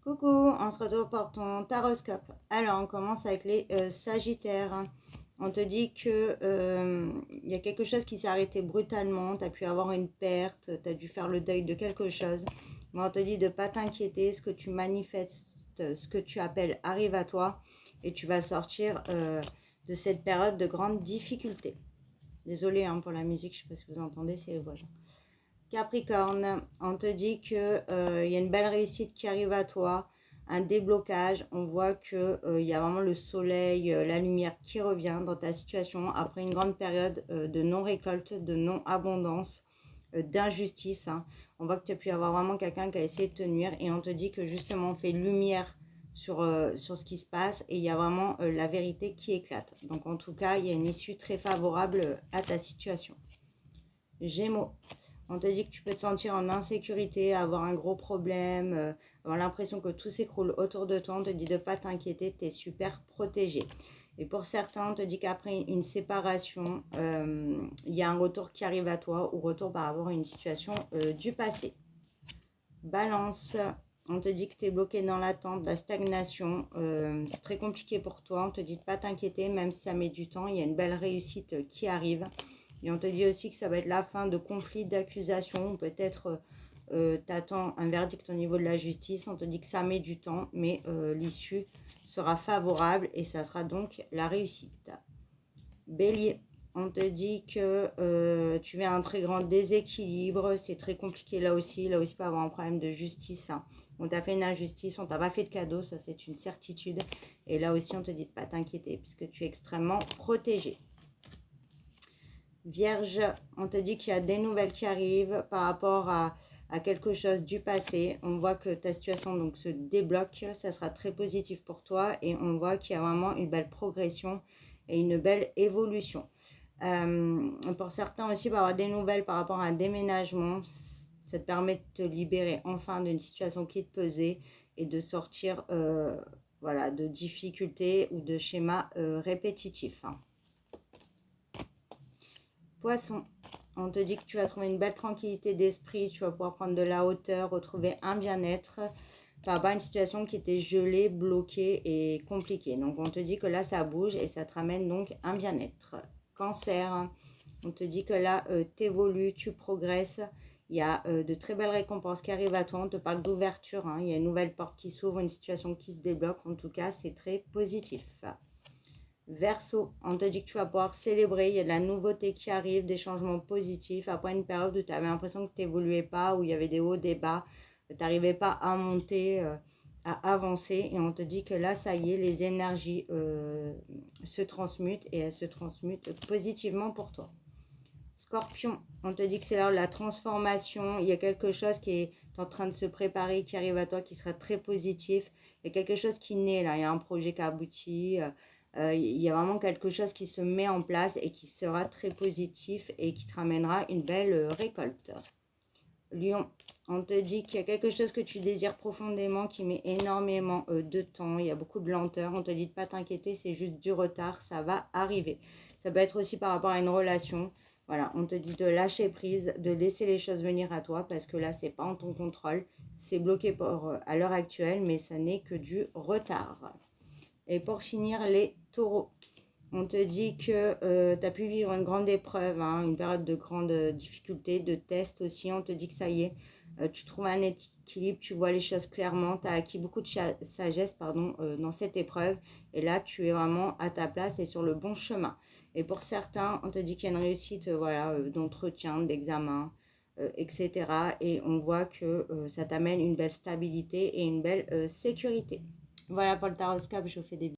Coucou, on se retrouve pour ton taroscope. Alors, on commence avec les Sagittaires. On te dit que y a quelque chose qui s'est arrêté brutalement, tu as pu avoir une perte, tu as dû faire le deuil de quelque chose. Mais on te dit de ne pas t'inquiéter, ce que tu manifestes, ce que tu appelles arrive à toi et tu vas sortir de cette période de grande difficulté. Désolée hein, pour la musique, je ne sais pas si vous entendez, c'est les voisins. Capricorne, on te dit qu'il y a une belle réussite qui arrive à toi, un déblocage. On voit qu'il y a vraiment le soleil, la lumière qui revient dans ta situation après une grande période de non-récolte, de non-abondance, d'injustice. Hein. On voit que tu as pu avoir vraiment quelqu'un qui a essayé de te nuire et on te dit que justement on fait lumière sur ce qui se passe et il y a vraiment la vérité qui éclate. Donc en tout cas, il y a une issue très favorable à ta situation. Gémeaux. On te dit que tu peux te sentir en insécurité, avoir un gros problème, avoir l'impression que tout s'écroule autour de toi. On te dit de ne pas t'inquiéter, tu es super protégé. Et pour certains, on te dit qu'après une séparation, il y a un retour qui arrive à toi ou retour par rapport à une situation du passé. Balance, on te dit que tu es bloqué dans l'attente, la stagnation. C'est très compliqué pour toi. On te dit de ne pas t'inquiéter, même si ça met du temps. Il y a une belle réussite qui arrive. Et on te dit aussi que ça va être la fin de conflits, d'accusations. Peut-être t'attends un verdict au niveau de la justice. On te dit que ça met du temps, mais l'issue sera favorable et ça sera donc la réussite. Bélier, on te dit que tu as un très grand déséquilibre. C'est très compliqué là aussi. Là aussi, il peut y avoir un problème de justice. Hein. On t'a fait une injustice, on t'a pas fait de cadeau, ça c'est une certitude. Et là aussi, on te dit de ne pas t'inquiéter puisque tu es extrêmement protégé. Vierge, on te dit qu'il y a des nouvelles qui arrivent par rapport à quelque chose du passé. On voit que ta situation donc se débloque, ça sera très positif pour toi et on voit qu'il y a vraiment une belle progression et une belle évolution. Pour certains aussi, il va y avoir des nouvelles par rapport à un déménagement. Ça te permet de te libérer enfin d'une situation qui te pesait et de sortir voilà, de difficultés ou de schémas répétitifs. Hein. Poisson, on te dit que tu vas trouver une belle tranquillité d'esprit, tu vas pouvoir prendre de la hauteur, retrouver un bien-être par rapport à une situation qui était gelée, bloquée et compliquée. Donc on te dit que là ça bouge et ça te ramène donc un bien-être. Cancer, on te dit que là tu évolues, tu progresses, il y a de très belles récompenses qui arrivent à toi, on te parle d'ouverture, hein. Il y a une nouvelle porte qui s'ouvre, une situation qui se débloque, en tout cas c'est très positif. Verseau, on te dit que tu vas pouvoir célébrer, il y a de la nouveauté qui arrive, des changements positifs. Après une période où tu avais l'impression que tu n'évoluais pas, où il y avait des hauts, des bas, tu n'arrivais pas à monter, à avancer. Et on te dit que là, ça y est, les énergies se transmutent et elles se transmutent positivement pour toi. Scorpion, on te dit que c'est l'heure de la transformation. Il y a quelque chose qui est en train de se préparer, qui arrive à toi, qui sera très positif. Il y a quelque chose qui naît là, il y a un projet qui aboutit. Il y a vraiment quelque chose qui se met en place et qui sera très positif et qui te ramènera une belle récolte. Lion, on te dit qu'il y a quelque chose que tu désires profondément qui met énormément de temps. Il y a beaucoup de lenteur. On te dit de ne pas t'inquiéter, c'est juste du retard, ça va arriver. Ça peut être aussi par rapport à une relation. Voilà, on te dit de lâcher prise, de laisser les choses venir à toi parce que là, c'est pas en ton contrôle. C'est bloqué à l'heure actuelle, mais ça n'est que du retard. Et pour finir, les taureaux. On te dit que tu as pu vivre une grande épreuve, hein, une période de grande difficulté, de test aussi. On te dit que ça y est, tu trouves un équilibre, tu vois les choses clairement. Tu as acquis beaucoup de sagesse dans cette épreuve. Et là, tu es vraiment à ta place et sur le bon chemin. Et pour certains, on te dit qu'il y a une réussite voilà, d'entretien, d'examen, etc. Et on voit que ça t'amène une belle stabilité et une belle sécurité. Voilà pour le tarot, je vous fais des bisous.